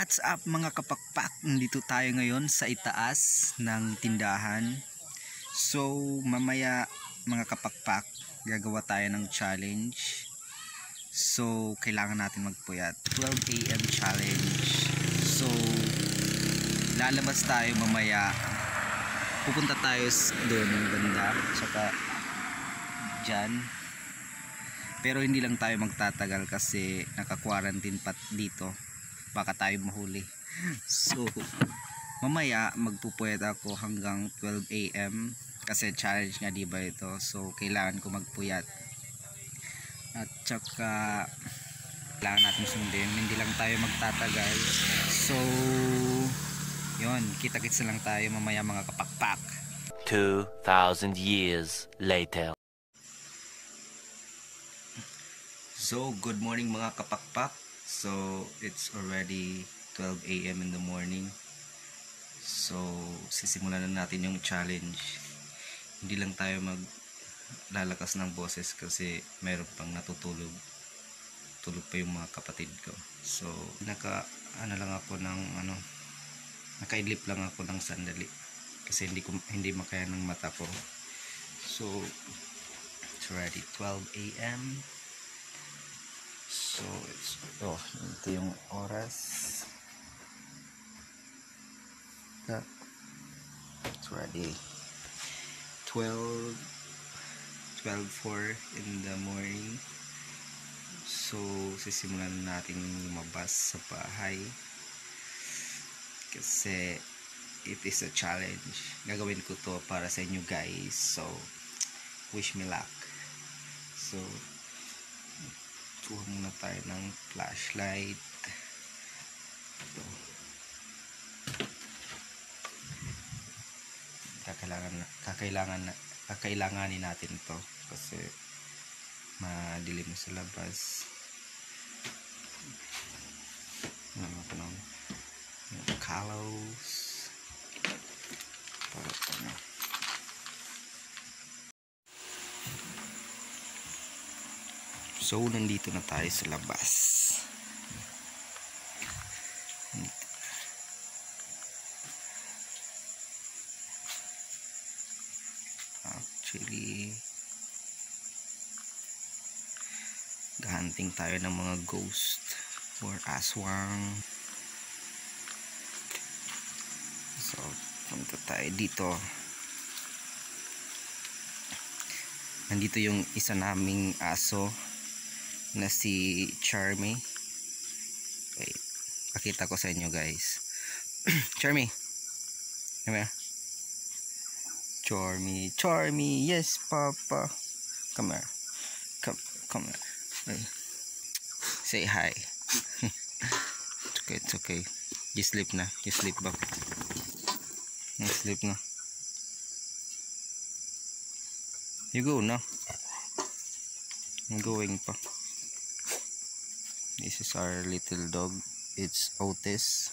What's up mga kapakpak? Nandito tayo ngayon sa itaas ng tindahan. So mamaya mga kapakpak, gagawa tayo ng challenge. So kailangan natin magpuyat, 12 AM challenge. So lalabas tayo mamaya. Pupunta tayo doon banda, tsaka dyan. Pero hindi lang tayo magtatagal kasi naka-quarantine pa dito. Baka tayo mahuli. So mamaya magpupuyat ako hanggang 12 AM kasi challenge nga diba ito. So kailangan ko magpuyat. At saka kailangan natin sundin, hindi lang tayo magtatagal. So yun, kita-kits lang tayo mamaya mga kapakpak. 2,000 years later. So good morning mga kapakpak. So it's already 12 AM in the morning. So sisimulan na natin yung challenge. Hindi lang tayo maglalakas ng boses kasi meron pang natutulog. Tulog pa yung mga kapatid ko. So nakaidlip lang ako ng sandali kasi hindi makaya ng mata ko. So it's already 12 AM. So ito yung oras. It's already 12:04 in the morning. So sisimulan natin lumabas sa bahay kasi it is a challenge. Gagawin ko to para sa inyo guys. So wish me luck. So kuha muna tayo ng flashlight. Ito. Kakailanganin natin to kasi madilim sa labas. Yung colors para ano. So nandito na tayo sa labas. Actually gahanting tayo ng mga ghost or aswang. So punta tayo dito. Nandito yung isa naming aso na si Charmy. Wait, pakita ko sa inyo guys. Charmy, come here. Charmy, yes papa, come here, come here. Wait. Say hi. It's okay, you sleep na, you sleep ba? You sleep na, you go na. I'm going pa. This is our little dog. It's Otis.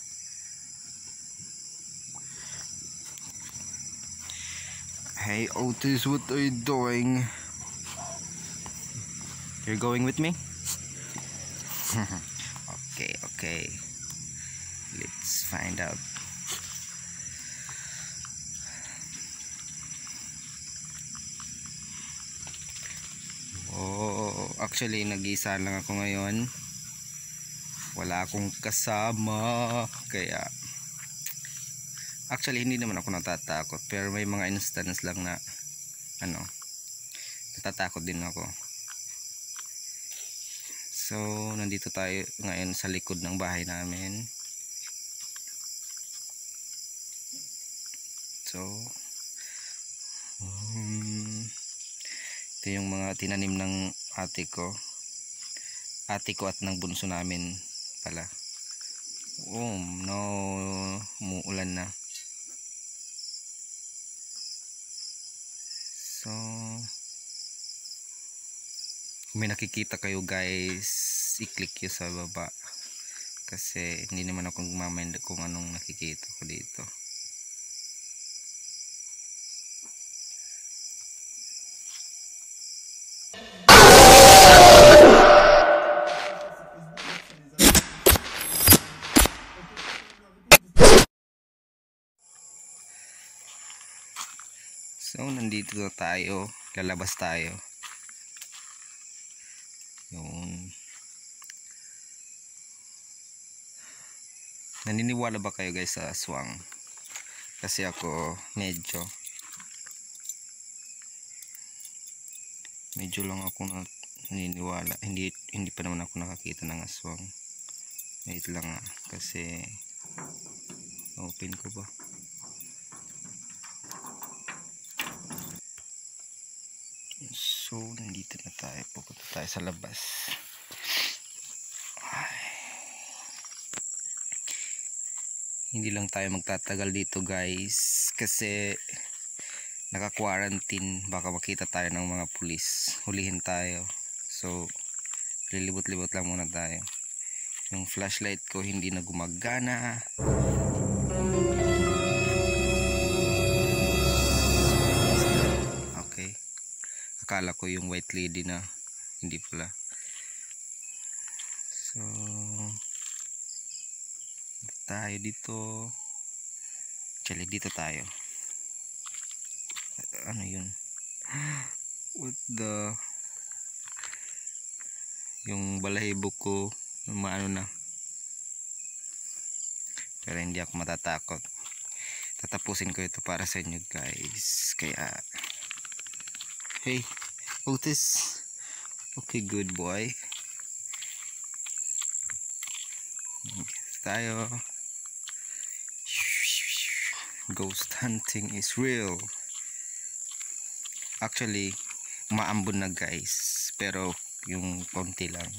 Hey Otis, what are you doing? You're going with me? Okay. Let's find out. Oh, actually nag-iisa lang ako ngayon. Wala akong kasama, kaya actually hindi naman ako natatakot, pero may mga instance lang na natatakot din ako. So nandito tayo ngayon sa likod ng bahay namin. So ito yung mga tinanim ng ate ko at ng bunso namin pala. Oh no, umuulan na. So kung may nakikita kayo guys, i-click nyo sa baba kasi hindi naman ako mammind kung anong nakikita ko dito. So nandito na tayo, lalabas tayo. Yun. Naniniwala ba kayo guys sa aswang? Kasi ako medyo lang ako naniniwala. Hindi pa naman ako nakakita ng aswang. Wait lang kasi open ko ba? So nandito na tayo, pupunta tayo sa labas. Ay. Hindi lang tayo magtatagal dito guys kasi naka-quarantine, baka makita tayo ng mga pulis, hulihin tayo. So lilibot-libot lang muna tayo. Yung flashlight ko hindi na gumagana. Okay, akala ko yung white lady na, hindi pala. So tayo dito, actually dito tayo. Ano yun? What the, yung balahibo ko maano na, pero hindi ako matatakot. Tatapusin ko ito para sa inyo guys. Kaya hey Otis, okay, good boy. Tayo, ghost hunting is real. Actually umaambon na guys, pero yung konti lang.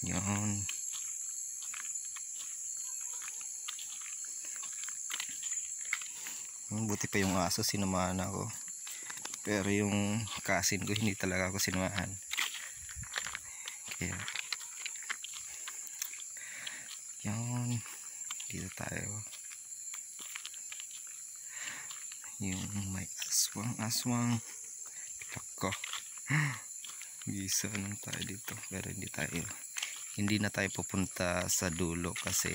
Yun. Buti pa yung aso, sinamahan ako. Pero yung kasin ko hindi talaga ako sinamahan. Kaya yun, dito tayo. Yung may aswang. Lako. Gisa lang tayo dito, pero hindi na tayo pupunta sa dulo kasi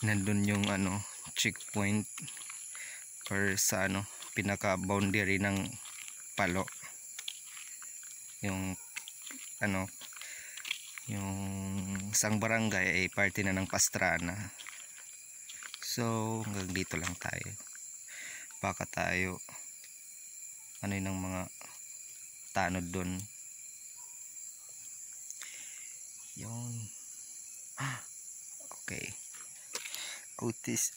nandun yung checkpoint or sa pinaka boundary ng Palo, yung yung isang barangay ay parte na ng Pastrana. So hanggang dito lang tayo, baka tayo ng mga tanod dun. Yun. Okay, Otis,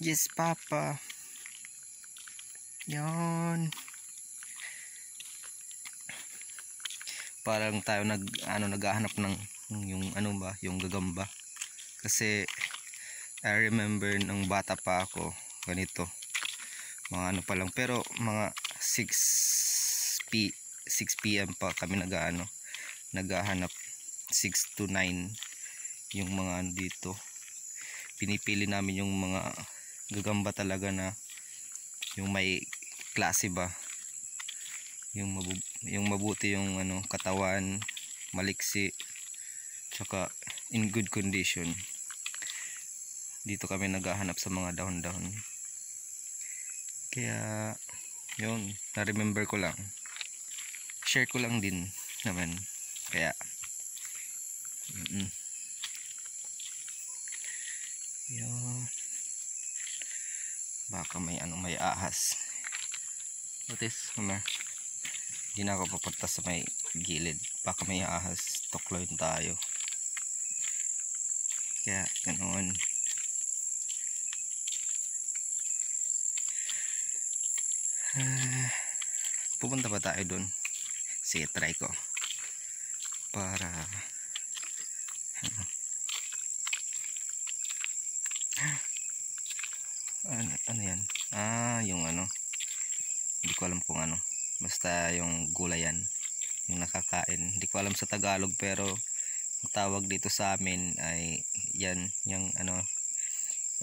yes papa. Yun, parang tayo naghahanap ng yung yung gagamba. Kasi I remember nung bata pa ako, ganito mga pa lang, pero mga 6 PM pa kami naghahanap, 6 to 9 yung mga dito. Pinipili namin yung mga gagamba talaga na yung may klase ba, yung mabuti yung katawan, maliksi, tsaka in good condition. Dito kami naghahanap sa mga dahon-dahon. Kaya yun, na-remember ko lang, share ko lang din naman. Kaya yun, baka may ahas. Otis, hindi na ako papunta sa may gilid, baka may ahas, tukloyin tayo. Kaya ganoon. Pupunta ba tayo dun? Sige, try ko para ano yan, yung hindi ko alam kung basta yung gulayan, yung nakakain. Hindi ko alam sa Tagalog, pero ang tawag dito sa amin ay yan, yung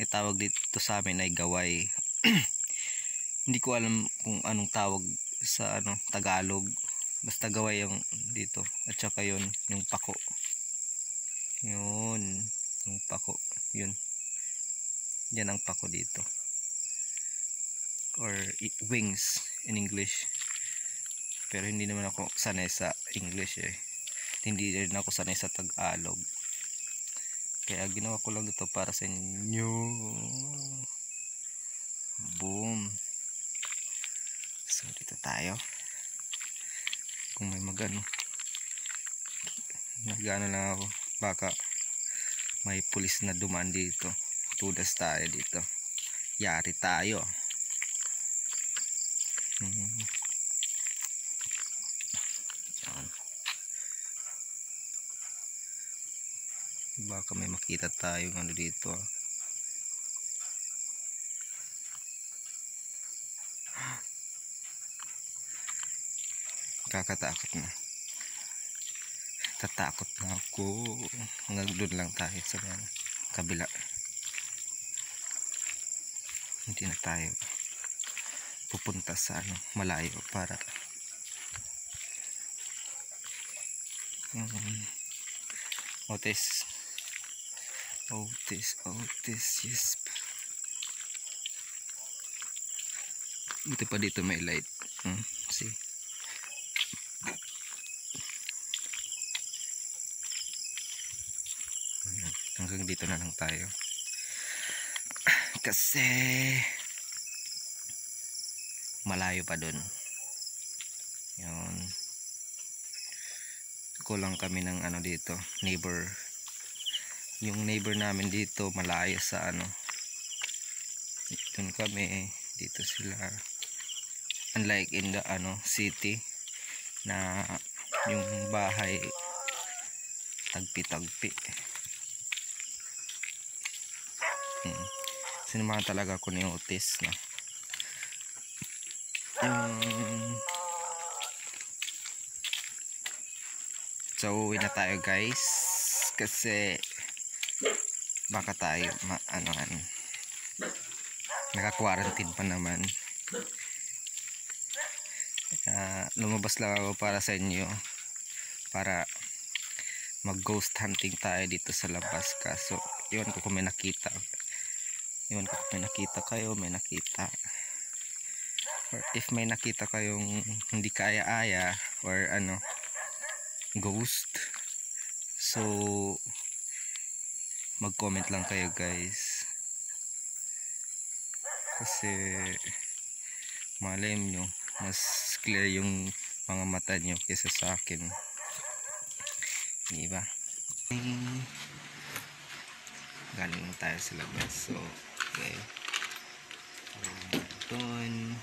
tawag dito sa amin ay gaway. Hindi ko alam kung anong tawag sa Tagalog, basta gaway yung dito. At saka yun, yung pako, yun, yung pako, yun. Yan ang pako dito, or wings in English. Pero hindi naman ako sanay sa English eh. Hindi rin ako sanay sa Tagalog. Kaya ginawa ko lang ito para sa inyo. Boom. So dito tayo. Kung may magano, nagano lang ako, baka may pulis na dumaan dito, tudas tayo dito, yari tayo. Yan. Baka may makita tayong ano dito. Kakatakot na. Tatakot na ako. Hanggang doon lang tayo sa kabila. Hindi na tayo pupunta sa malayo para Otis, yes. Buti pa dito may light. See? Hanggang dito na lang tayo. Kasi malayo pa dun. Yun. Kulang kami ng dito, neighbor. Yung neighbor namin dito malayo sa dun kami, dito sila. Unlike in the city na yung bahay tagpi-tagpi. Sinamahan talaga ako ni Otis na so uwi na tayo guys, kasi baka tayo naka-quarantine pa naman. Lumabas lang ako para sa inyo, para mag ghost hunting tayo dito sa labas. Kaso iwan ko kung may nakita, kayo may nakita, or if may nakita kayong hindi kaya-aya or ghost, so mag comment lang kayo guys, kasi malay nyo mas clear yung mga mata nyo kaysa sa akin, diba? Galing tayo sa labas. So okay, doon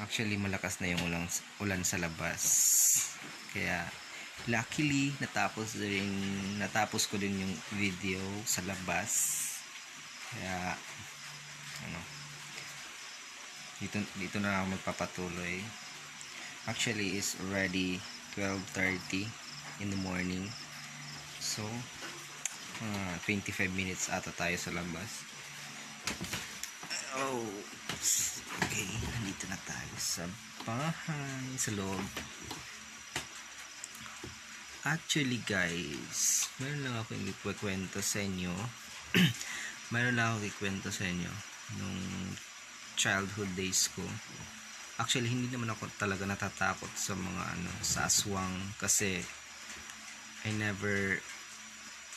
actually malakas na yung ulan sa labas, kaya luckily natapos ko din yung video sa labas. Kaya dito na ako magpapatuloy. Actually is already 12:30 in the morning, so 25 minutes ata tayo sa labas. Okay, nandito na tayo sa bahay, sa loob. Actually guys, meron lang ako ikwento sa inyo. Nung childhood days ko. Actually hindi naman ako talaga natatakot sa mga sa aswang, kasi I never,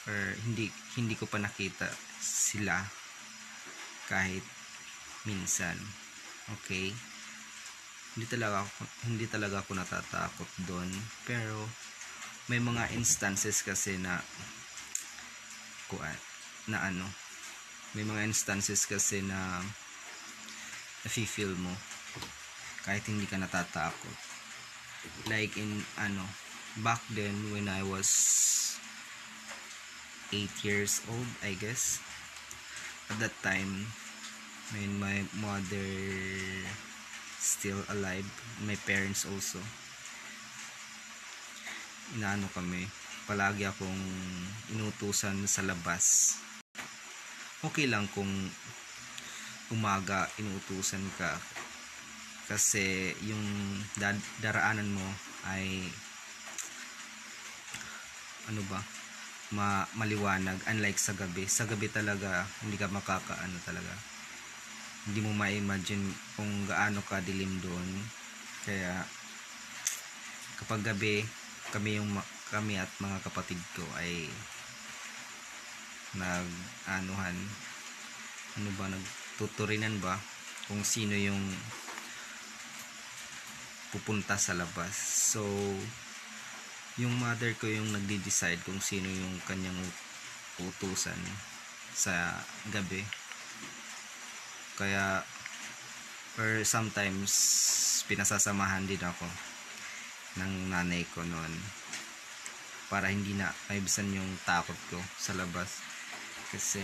or hindi ko pa nakita sila kahit minsan. Okay, hindi talaga ako natatakot doon, pero may mga instances kasi may mga instances kasi na nafe-feel mo kahit hindi ka natatakot. Like in back then when I was 8 years old, I guess. At that time, when my mother still alive, my parents also, kami, palagi akong inutusan sa labas. Okay lang kung umaga inutusan ka, kasi yung daraanan mo ay maliwanag, unlike sa gabi. Sa gabi talaga hindi ka makakaano talaga, hindi mo ma-imagine kung gaano kadilim doon. Kaya kapag gabi, kami at mga kapatid ko ay nagtuturinan ba kung sino yung pupunta sa labas. So yung mother ko yung nagde-decide kung sino yung kanyang utusan sa gabi. Kaya or sometimes pinasasamahan din ako ng nanay ko noon para hindi na maibisan yung takot ko sa labas. Kasi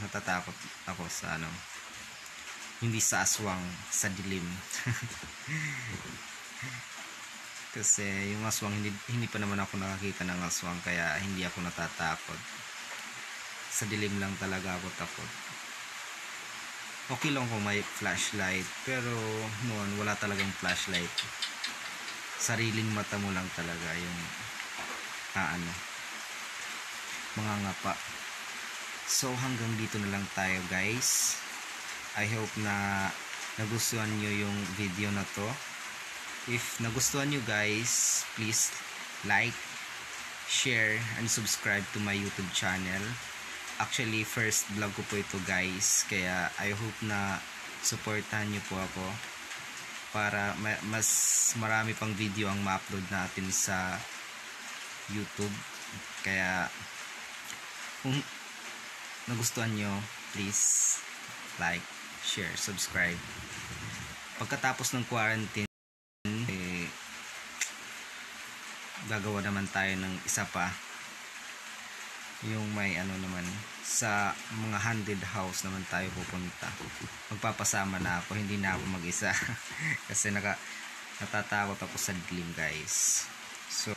natatakot ako sa hindi sa aswang, sa dilim. Kasi yung aswang, hindi pa naman ako nakakita ng aswang, kaya hindi ako natatakot. Sa dilim lang talaga ako takot. Okay lang kung may flashlight, pero noon wala talagang flashlight. Sariling mata mo lang talaga yung mga ngapa. So hanggang dito na lang tayo, guys. I hope na nagustuhan nyo yung video na to. If nagustuhan nyo, guys, please like, share, and subscribe to my YouTube channel. Actually, first vlog ko po ito, guys. Kaya I hope na supportahan nyo po ako para mas marami pang video ang ma-upload natin sa YouTube. Kaya kung nagustuhan nyo, please like, share, subscribe. Pagkatapos ng quarantine, gagawa naman tayo ng isa pa, yung may naman sa mga haunted house naman tayo pupunta. Magpapasama na ako, hindi na ako mag-isa. Kasi natatakot ako sa dilim, guys. So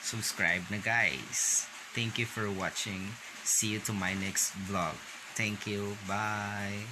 subscribe na, guys. Thank you for watching. See you to my next vlog. Thank you. Bye.